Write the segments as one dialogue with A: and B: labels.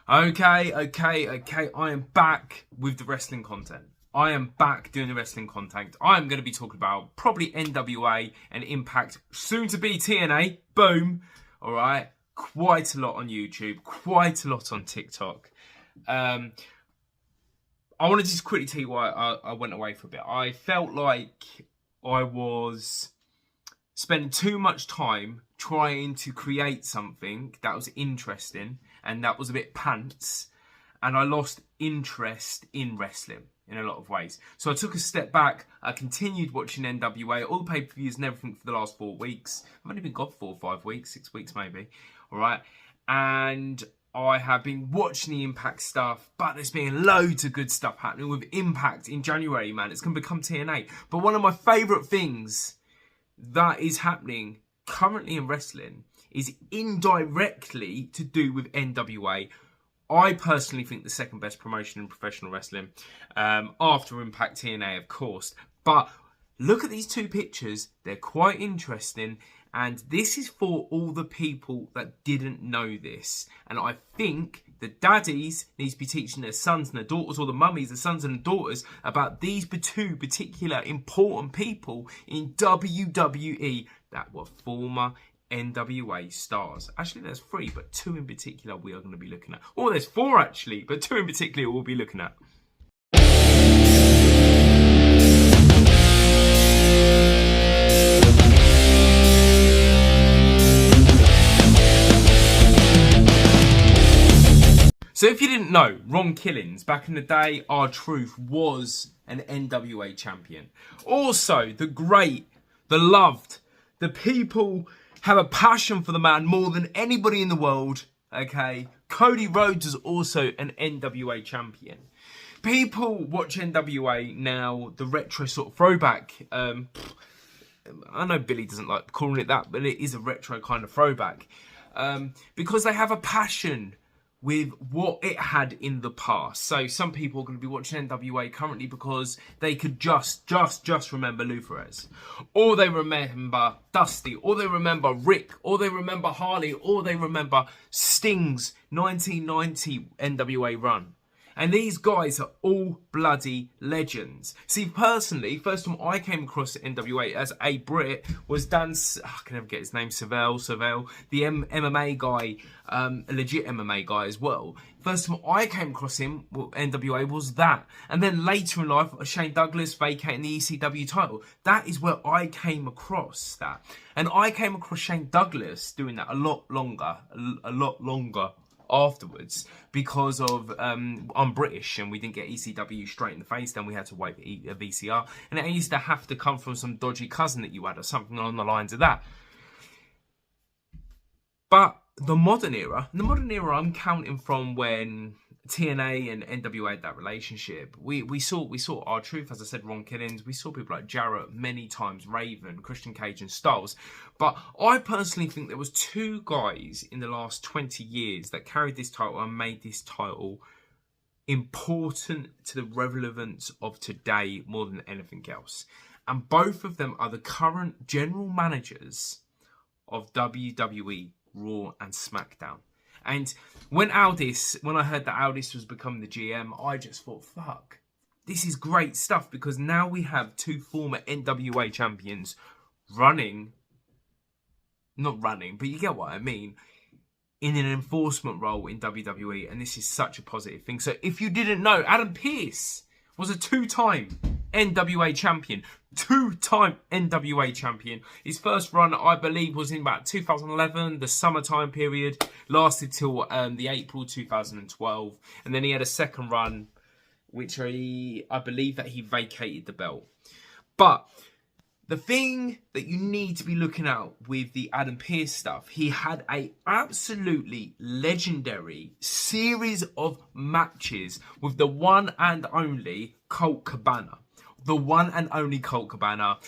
A: Okay. I am back with the wrestling content. I am back doing the wrestling content. I am going to be talking about probably NWA and Impact, soon to be TNA. Boom. All right. Quite a lot on YouTube, quite a lot on TikTok. I want to just quickly tell you why I went away for a bit. I felt like I was spending too much time trying to create something that was interesting and that was a bit pants, and I lost interest in wrestling in a lot of ways. So I took a step back. I continued watching NWA, all the pay-per-views and everything for the last 4 weeks. I've only been gone 4 or 5 weeks, 6 weeks maybe. All right. And I have been watching the Impact stuff, but there's been loads of good stuff happening with Impact in January, man. It's going to become TNA. But one of my favourite things that is happening currently in wrestling is indirectly to do with NWA. I personally think the second best promotion in professional wrestling, after Impact TNA, of course. But look at these two pictures. They're quite interesting. And this is for all the people that didn't know this. And I think the daddies need to be teaching their sons and their daughters, or the mummies, the sons and the daughters, about these two particular important people in WWE that were former NWA stars. Actually, there's 3, but 2 in particular we are going to be looking at. Or there's 4 actually, but 2 in particular we'll be looking at. So if you didn't know, Ron Killings, back in the day, R-Truth was an NWA champion. Also, the great, the loved, the people have a passion for the man more than anybody in the world, okay? Cody Rhodes is also an NWA champion. People watch NWA now, the retro sort of throwback. I know Billy doesn't like calling it that, but it is a retro kind of throwback. Because they have a passion with what it had in the past. So some people are going to be watching NWA currently because they could just remember Lou Thesz, or they remember Dusty, or they remember Rick, or they remember Harley, or they remember Sting's 1990 NWA run. And these guys are all bloody legends. See, personally, first time I came across NWA as a Brit was Dan, I can never get his name, Savell, the MMA guy, a legit MMA guy as well. First time I came across him, NWA, was that. And then later in life, Shane Douglas vacating the ECW title. That is where I came across that. And I came across Shane Douglas doing that a lot longer afterwards, because of I'm British and we didn't get ECW straight in the face, then we had to wait for a VCR, and it used to have to come from some dodgy cousin that you had or something along the lines of that. But the modern era I'm counting from when TNA and NWA had that relationship. We saw R-Truth, as I said, Ron Killings. We saw people like Jarrett many times, Raven, Christian Cage and Styles. But I personally think there was 2 guys in the last 20 years that carried this title and made this title important to the relevance of today more than anything else. And both of them are the current general managers of WWE, Raw and SmackDown. And when I heard that Aldis was becoming the GM, I just thought, fuck, this is great stuff, because now we have 2 former NWA champions not running, but you get what I mean, in an enforcement role in WWE, and this is such a positive thing. So if you didn't know, Adam Pearce was a 2-time NWA champion. 2-time NWA champion. His first run, I believe, was in about 2011, the summertime period. Lasted till the April 2012. And then he had a second run, which I believe that he vacated the belt. But the thing that you need to be looking at with the Adam Pearce stuff, he had a absolutely legendary series of matches with the one and only Colt Cabana. The one and only Colt Cabana.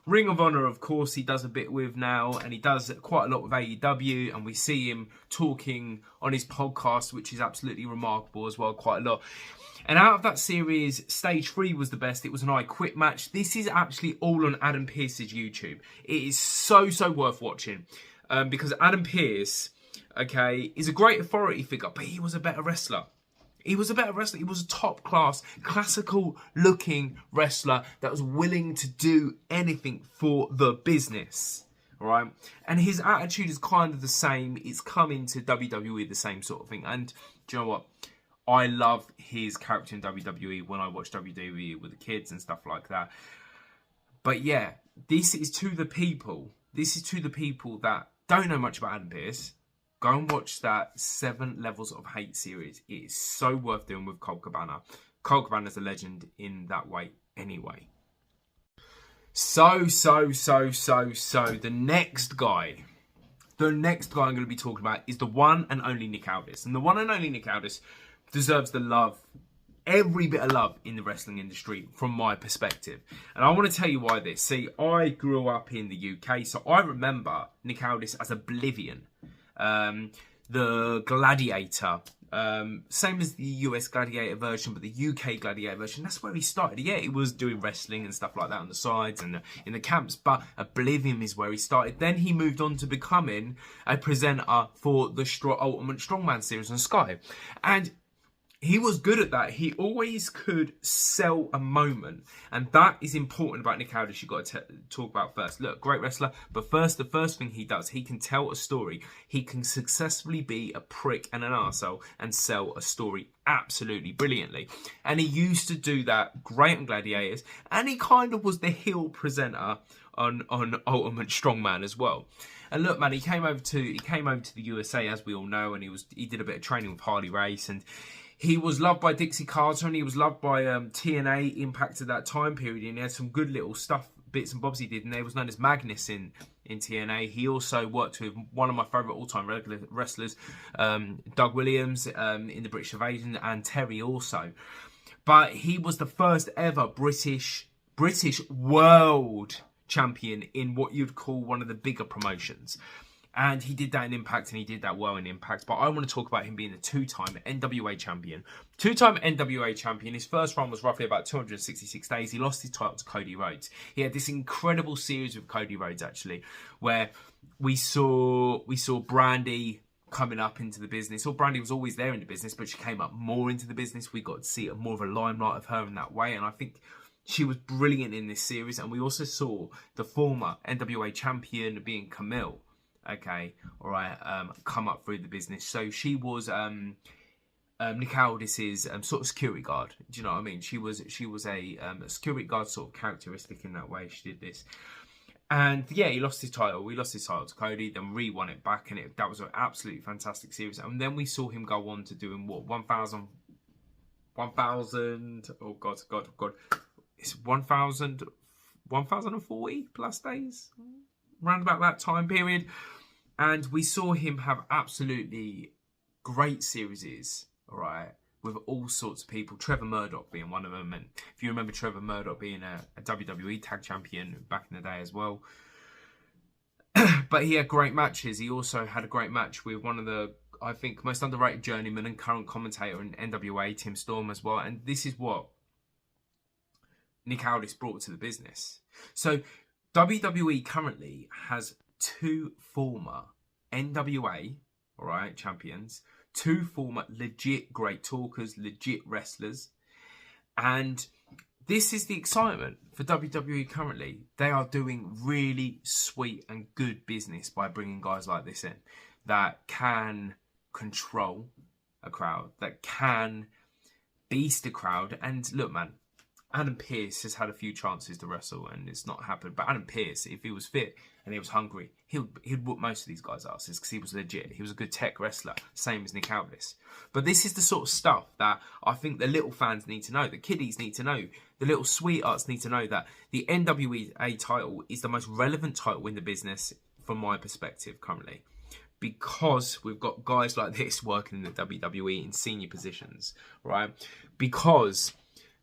A: Ring of Honor, of course, he does a bit with now, and he does quite a lot with AEW, and we see him talking on his podcast, which is absolutely remarkable as well, quite a lot. And out of that series, Stage 3 was the best. It was an I Quit match. This is actually all on Adam Pearce's YouTube. It is so worth watching, because Adam Pearce Okay, he's a great authority figure, but he was a better wrestler. He was a better wrestler. He was a top class, classical looking wrestler that was willing to do anything for the business. All right. And his attitude is kind of the same. It's come into WWE the same sort of thing. And do you know what? I love his character in WWE when I watch WWE with the kids and stuff like that. But yeah, this is to the people. This is to the people that don't know much about Adam Pearce. Go and watch that 7 Levels of Hate series. It is so worth doing with Colt Cabana. Colt Cabana's a legend in that way anyway. So, the next guy I'm going to be talking about is the one and only Nick Aldis. And the one and only Nick Aldis deserves the love, every bit of love in the wrestling industry from my perspective. And I want to tell you why this. See, I grew up in the UK, so I remember Nick Aldis as Oblivion. The Gladiator, same as the US Gladiator version, but the UK Gladiator version, that's where he started. Yeah, he was doing wrestling and stuff like that on the sides and in the camps, but Oblivion is where he started. Then he moved on to becoming a presenter for the Ultimate Strongman series on Sky. And he was good at that. He always could sell a moment. And that is important about Nick Aldis. You've got to talk about first. Look, great wrestler. But first, the first thing he does, he can tell a story. He can successfully be a prick and an arsehole and sell a story absolutely brilliantly. And he used to do that great on Gladiators. And he kind of was the heel presenter on Ultimate Strongman as well. And look, man, he came over to the USA, as we all know, and he did a bit of training with Harley Race, and he was loved by Dixie Carter, and he was loved by TNA Impact at that time period. And he had some good little stuff, bits and bobs he did. And he was known as Magnus in TNA. He also worked with one of my favourite all-time wrestlers, Doug Williams, in the British Invasion, and Terry also. But he was the first ever British world champion in what you'd call one of the bigger promotions. And he did that in Impact, and he did that well in Impact. But I want to talk about him being a 2-time NWA champion. 2-time NWA champion. His first run was roughly about 266 days. He lost his title to Cody Rhodes. He had this incredible series with Cody Rhodes, actually, where we saw Brandy coming up into the business. Or Brandy was always there in the business, but she came up more into the business. We got to see more of a limelight of her in that way. And I think she was brilliant in this series. And we also saw the former NWA champion being Camille. Okay, all right, come up through the business. So she was Nick Aldis's sort of security guard. Do you know what I mean? She was a security guard sort of characteristic in that way. She did this, and yeah, he lost his title. We lost his title to Cody, then re-won it back, and that was an absolutely fantastic series. And then we saw him go on to doing what 1,000. Oh God, it's 1,040 plus days. Around about that time period. And we saw him have absolutely great series, all right, with all sorts of people. Trevor Murdoch being one of them. And if you remember Trevor Murdoch being a WWE tag champion back in the day as well. But he had great matches. He also had a great match with one of the, I think, most underrated journeyman and current commentator in NWA, Tim Storm, as well. And this is what Nick Aldis brought to the business. So WWE currently has 2 former NWA, all right, champions, 2 former legit great talkers, legit wrestlers, and this is the excitement for WWE currently. They are doing really sweet and good business by bringing guys like this in that can control a crowd, that can beast a crowd. And look, man, Adam Pearce has had a few chances to wrestle and it's not happened. But Adam Pearce, if he was fit and he was hungry, he'd whoop most of these guys' asses because he was legit. He was a good tech wrestler, same as Nick Aldis. But this is the sort of stuff that I think the little fans need to know, the kiddies need to know, the little sweethearts need to know, that the NWA title is the most relevant title in the business from my perspective currently. Because we've got guys like this working in the WWE in senior positions, right? Because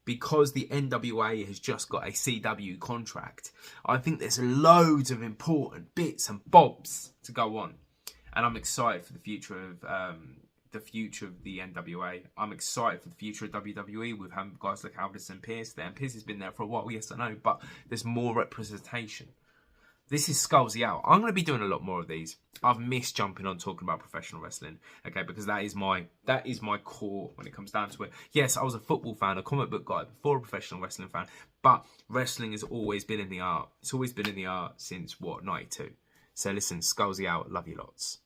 A: the NWA has just got a CW contract, I think there's loads of important bits and bobs to go on, and I'm excited for the future of the NWA. I'm excited for the future of WWE with having guys like Aldis and Pearce there. And Pearce has been there for a while, yes I know, but there's more representation. This is Scholesy out. I'm going to be doing a lot more of these. I've missed jumping on talking about professional wrestling, okay, because that is my core when it comes down to it. Yes, I was a football fan, a comic book guy before a professional wrestling fan, but wrestling has always been in the art. It's always been in the art since, what, 92. So listen, Scholesy out. Love you lots.